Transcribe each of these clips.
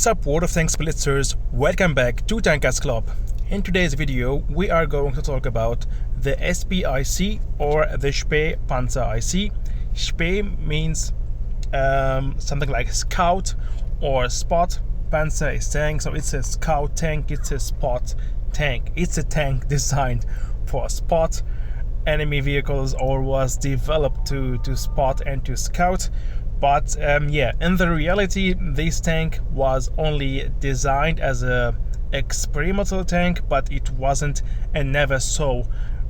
What's up, World of Tanks Blitzers? Welcome back to Tankers Club. In today's video, we are going to talk about the SPIC or the Spe Panzer IC. Spe means something like scout or spot. Panzer is tank, so it's a scout tank, it's a spot tank. It's a tank designed for spot enemy vehicles, or was developed to spot and to scout. But yeah, in the reality, this tank was only designed as a experimental tank, but it wasn't and never saw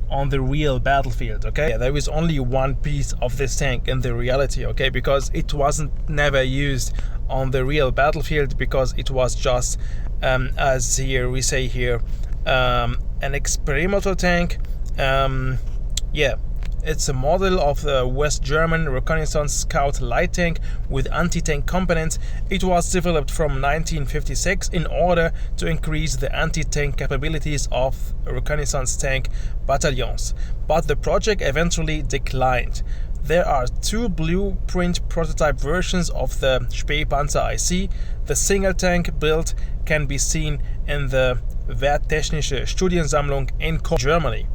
on the real battlefield. Okay, yeah, there is only one piece of this tank in the reality, okay, because it wasn't never used on the real battlefield, because it was just as here we say here, an experimental tank. Yeah, it's a model of the West German reconnaissance scout light tank with anti-tank components. It was developed from 1956 in order to increase the anti-tank capabilities of reconnaissance tank battalions, but the project eventually declined. There are two blueprint prototype versions of the Spe Panzer IC. The single tank build can be seen in the Werttechnische Studiensammlung in Germany.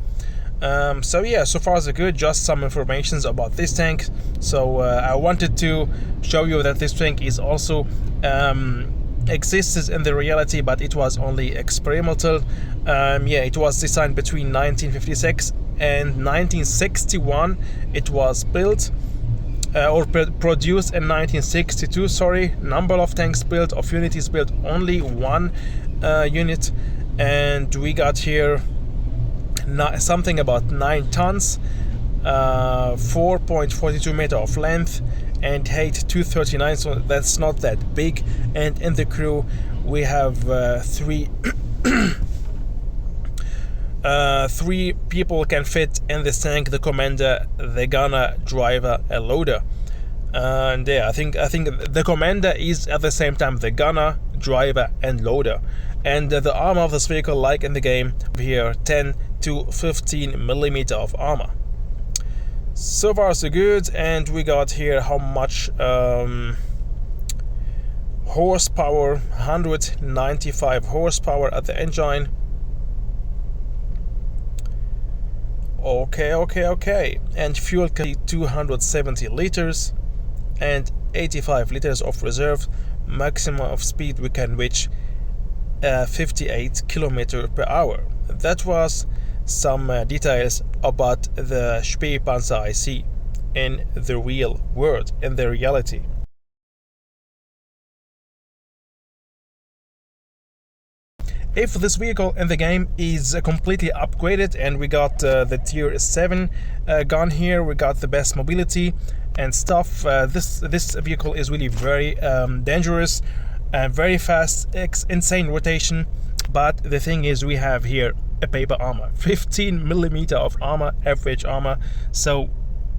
So yeah, so far so good, just some information about this tank. So I wanted to show you that this tank is also exists in the reality, but it was only experimental. Yeah, it was designed between 1956 and 1961. It was built or produced in 1962, sorry. Number of tanks built, of units built, only one unit, and we got here something about 9 tons, 4.42 meter of length, and height 239, so that's not that big. And in the crew we have three people can fit in this tank: the commander, the gunner, driver, and loader. And yeah, I think the commander is at the same time the gunner, driver, and loader. And the armor of this vehicle, like in the game here, 10 to 15 millimeter of armor. So far so good. And we got here how much horsepower: 195 horsepower at the engine. Okay. And fuel can be 270 liters and 85 liters of reserve. Maximum of speed we can reach 58 kilometers per hour. That was some details about the Spe Panzer IC in the real world, in the reality. If this vehicle in the game is completely upgraded, and we got the tier 7 gun here, we got the best mobility and stuff. This vehicle is really very dangerous, very fast, insane rotation. But the thing is, we have here a paper armor, 15 millimeter of armor, average armor, so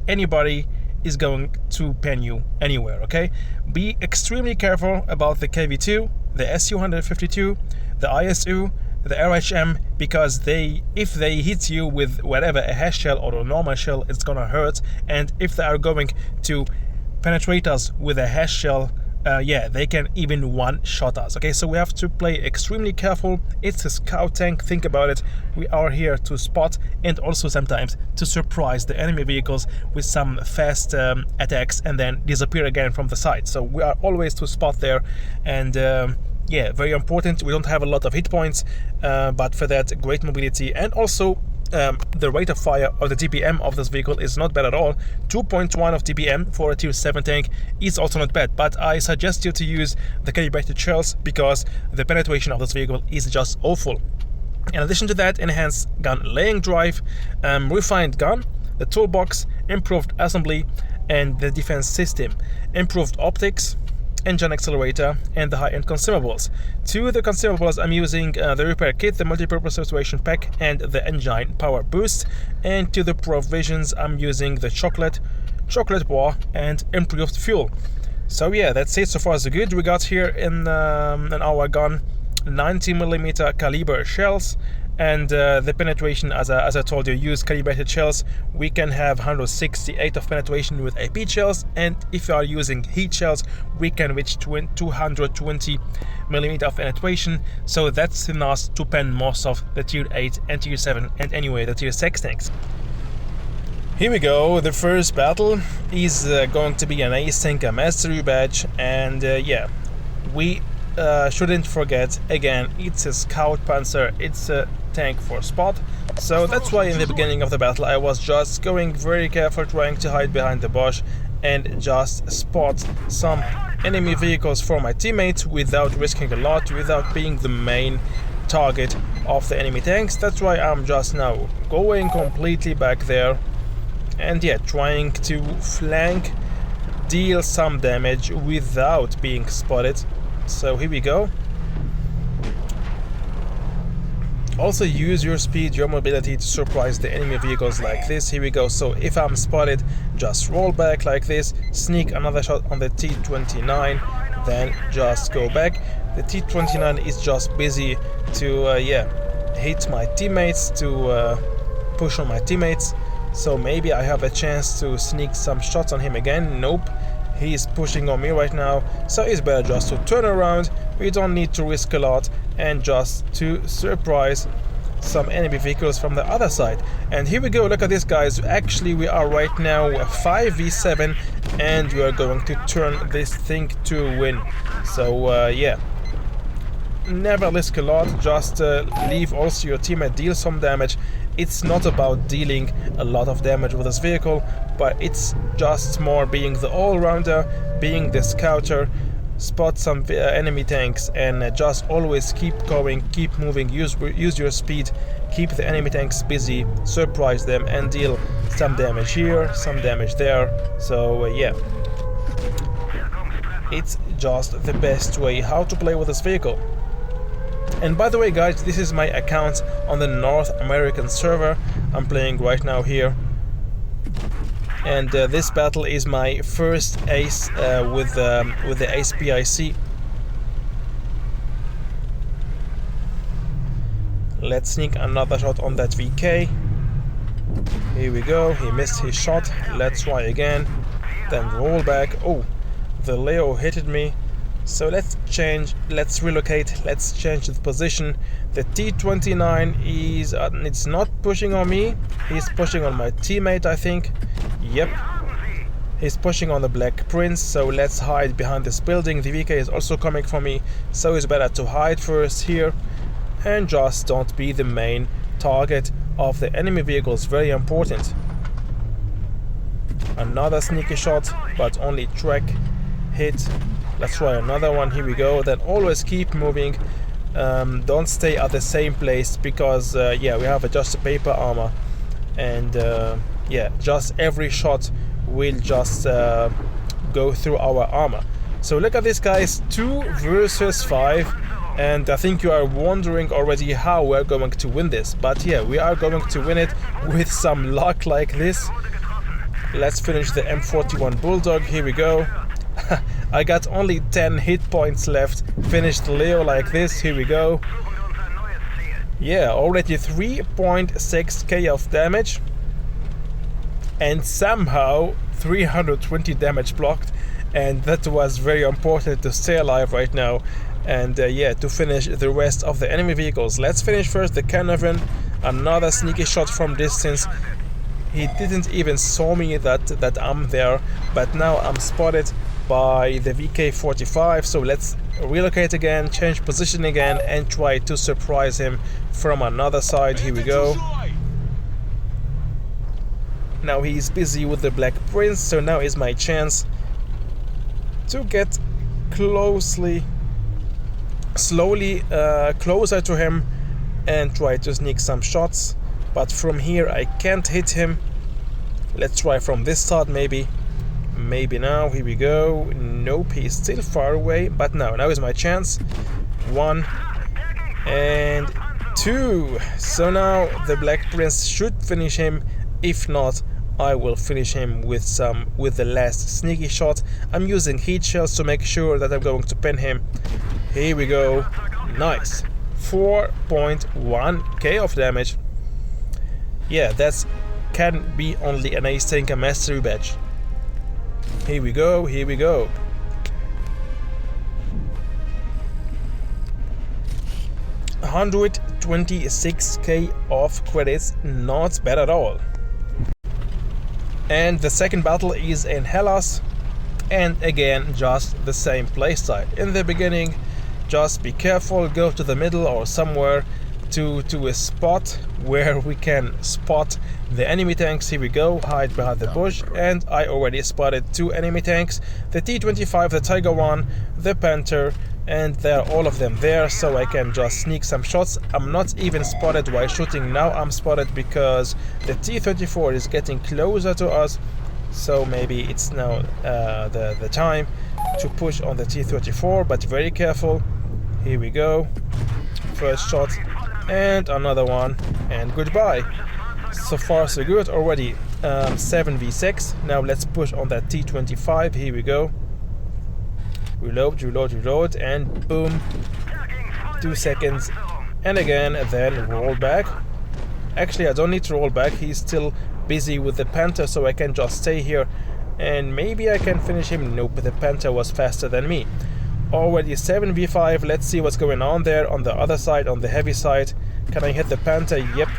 anybody is going to pen you anywhere. Okay, be extremely careful about the KV2, the SU-152, the ISU, the RHM, because if they hit you with whatever, a hash shell or a normal shell, it's gonna hurt. And if they are going to penetrate us with a hash shell, yeah, they can even one-shot us. Okay, so we have to play extremely careful. It's a scout tank, think about it. We are here to spot and also sometimes to surprise the enemy vehicles with some fast attacks and then disappear again from the side. So we are always to spot there. And yeah, very important. We don't have a lot of hit points, but for that, great mobility. And also the rate of fire, or the DPM of this vehicle, is not bad at all. 2.1 of DPM for a tier 7 tank is also not bad, but I suggest you to use the calibrated shells because the penetration of this vehicle is just awful. In addition to that, enhanced gun laying drive, refined gun, the toolbox, improved assembly, and the defense system, improved optics, engine accelerator, and the high-end consumables. To the consumables, I'm using the repair kit, the multi-purpose restoration pack, and the engine power boost. And to the provisions, I'm using the chocolate bar, and improved fuel. So yeah, that's it. So far so good. We got here in our gun 90 millimeter caliber shells, And the penetration, as I told you, use calibrated shells. We can have 168 of penetration with AP shells, and if you are using heat shells, we can reach 220 millimeter of penetration. So that's enough to pen most of the tier 8 and tier 7 and anyway the tier 6 tanks. Here we go. The first battle is going to be an async mastery badge, and yeah, we shouldn't forget, again, it's a scout panzer, it's a tank for spot, so that's why in the beginning of the battle I was just going very careful, trying to hide behind the bush and just spot some enemy vehicles for my teammates without risking a lot, without being the main target of the enemy tanks. That's why I'm just now going completely back there and yeah, trying to flank, deal some damage without being spotted. So here we go. Also use your speed, your mobility to surprise the enemy vehicles like this. Here we go. So if I'm spotted, just roll back like this, sneak another shot on the T-29, then just go back. The T-29 is just busy to yeah, hit my teammates, to push on my teammates. So maybe I have a chance to sneak some shots on him again. Nope. He's pushing on me right now, so it's better just to turn around. We don't need to risk a lot and just to surprise some enemy vehicles from the other side. And here we go, look at this, guys. Actually, we are right now 5v7 and we are going to turn this thing to a win. So yeah, never risk a lot, just leave also your teammate deal some damage. It's not about dealing a lot of damage with this vehicle, but it's just more being the all-rounder, being the scouter, spot some enemy tanks and just always keep going, keep moving, use your speed, keep the enemy tanks busy, surprise them and deal some damage here, some damage there. So yeah, it's just the best way how to play with this vehicle. And by the way, guys, this is my account on the North American server I'm playing right now here. And this battle is my first ace with the SPIC. Let's sneak another shot on that VK. Here we go, he missed his shot. Let's try again, then roll back. Oh, the Leo hit me. So let's change, let's relocate, let's change the position. The T-29 is, it's not pushing on me, he's pushing on my teammate, I think. Yep, he's pushing on the Black Prince, so let's hide behind this building. The VK is also coming for me, so it's better to hide first here and just don't be the main target of the enemy vehicles. Very important. Another sneaky shot, but only track hit. Let's try another one. Here we go. Then always keep moving. Don't stay at the same place because yeah, we have just a paper armor, and yeah, just every shot will just go through our armor. So look at this, guys, 2 versus 5, and I think you are wondering already how we're going to win this. But yeah, we are going to win it with some luck like this. Let's finish the M41 Bulldog. Here we go. I got only 10 hit points left. Finished Leo like this. Here we go. Yeah, already 3.6k of damage. And somehow 320 damage blocked. And that was very important to stay alive right now. And yeah, to finish the rest of the enemy vehicles. Let's finish first the Canavan. Another sneaky shot from distance. He didn't even saw me that I'm there. But now I'm spotted by the VK-45, so let's relocate again, change position again and try to surprise him from another side. Here we go. Now he's busy with the Black Prince, so now is my chance to get slowly closer to him and try to sneak some shots, but from here I can't hit him. Let's try from this side maybe. Maybe now. Here we go. Nope, he's still far away, but now is my chance. 1 and 2. So now the Black Prince should finish him. If not, I will finish him with the last sneaky shot. I'm using heat shells to make sure that I'm going to pin him. Here we go. Nice. 4.1k of damage. Yeah, that's can be only an ace tank, a mastery badge. Here we go, here we go. $126k of credits, not bad at all. And the second battle is in Hellas, and again just the same playstyle. In the beginning, just be careful, go to the middle or somewhere to a spot where we can spot the enemy tanks. Here we go, hide behind the bush, and I already spotted 2 enemy tanks, the T-25, the Tiger 1, the Panther, and they're all of them there, so I can just sneak some shots. I'm not even spotted while shooting. Now I'm spotted because the T-34 is getting closer to us, so maybe it's now the time to push on the T-34, but very careful. Here we go, first shot, and another one, and goodbye. So far so good, already 7v6. Now let's push on that T-25. Here we go, reload, reload, reload, and boom, 2 seconds, and again, then roll back. Actually, I don't need to roll back, he's still busy with the Panther, so I can just stay here and maybe I can finish him. Nope, the Panther was faster than me. Already 7v5, let's see what's going on there on the other side, on the heavy side. Can I hit the Panther? Yep.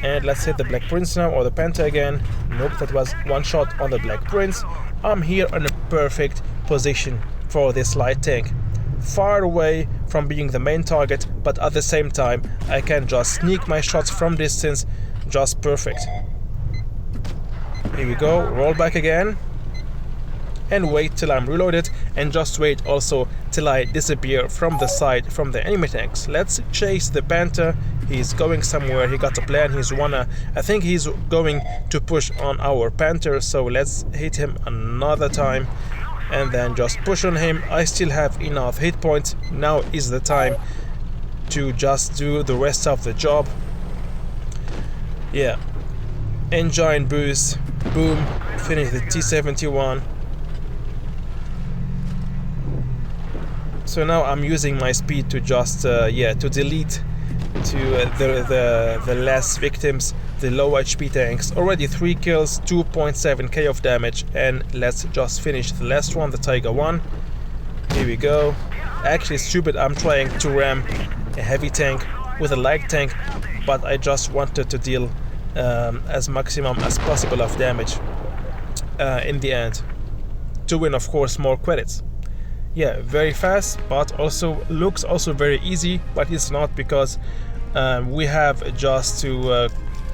And let's hit the Black Prince now, or the Panther again. Nope, that was one shot on the Black Prince. I'm here in a perfect position for this light tank. Far away from being the main target, but at the same time I can just sneak my shots from distance, just perfect. Here we go, roll back again, and wait till I'm reloaded, and just wait also till I disappear from the side from the enemy tanks. Let's chase the Panther. He's going somewhere, he got a plan, I think he's going to push on our Panther, so let's hit him another time and then just push on him. I still have enough hit points. Now is the time to just do the rest of the job. Yeah, engine boost, boom, finish the T-71. So now I'm using my speed to just to delete the less victims, the low HP tanks. Already 3 kills, 2.7k of damage, and let's just finish the last one, the Tiger 1. Here we go. Actually stupid, I'm trying to ram a heavy tank with a light tank, but I just wanted to deal as maximum as possible of damage in the end, to win of course more credits. Yeah, very fast, but also looks also very easy, but it's not, because we have just to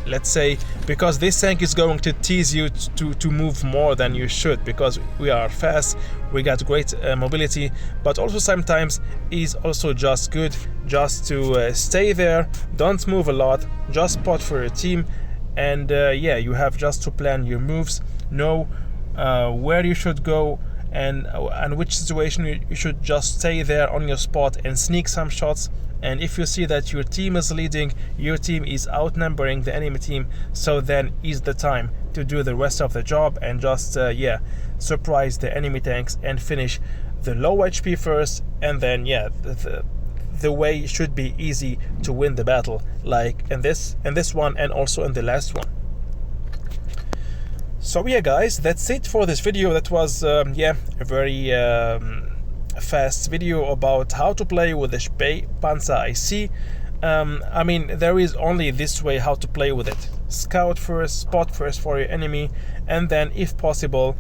let's say, because this tank is going to tease you to move more than you should, because we are fast, we got great mobility, but also sometimes is also just good just to stay there, don't move a lot, just spot for your team, and yeah, you have just to plan your moves, know where you should go, and which situation you should just stay there on your spot and sneak some shots. And if you see that your team is leading, your team is outnumbering the enemy team, so then is the time to do the rest of the job and just yeah, surprise the enemy tanks and finish the low HP first, and then yeah, the way should be easy to win the battle, like in this one and also in the last one. So yeah guys, that's it for this video. That was yeah, a very fast video about how to play with the SPIC Panzer IC. I mean, there is only this way how to play with it. Scout first, spot first for your enemy, and then if possible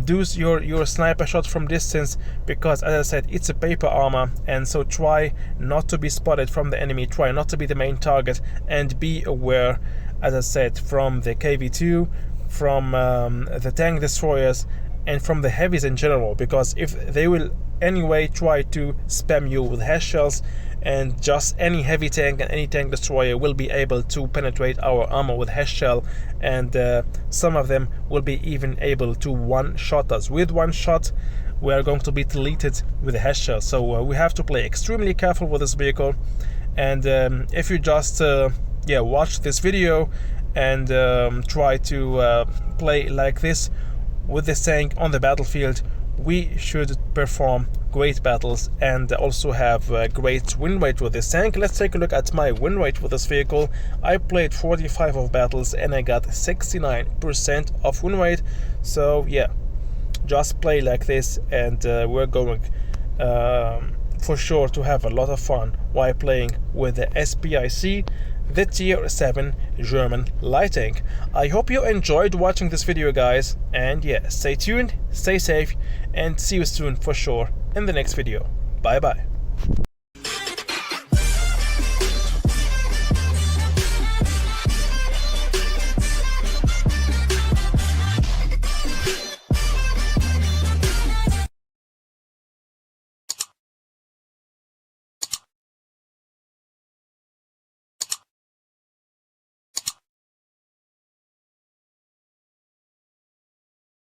do your sniper shot from distance, because as I said, it's a paper armor, and so try not to be spotted from the enemy, try not to be the main target, and be aware, as I said, from the KV-2, from the tank destroyers, and from the heavies in general, because if they will anyway try to spam you with hash shells, and just any heavy tank and any tank destroyer will be able to penetrate our armor with hash shell, and some of them will be even able to one-shot us. With one shot we are going to be deleted with a hash shell, so we have to play extremely careful with this vehicle. And if you just yeah, watch this video and try to play like this with this tank on the battlefield, we should perform great battles and also have great win rate with this tank. Let's take a look at my win rate with this vehicle. I played 45 of battles and I got 69% of win rate. So yeah, just play like this, and we're going for sure to have a lot of fun while playing with the SPIC, the tier 7 German light tank. I hope you enjoyed watching this video, guys, and yeah, stay tuned, stay safe, and see you soon for sure in the next video. Bye bye.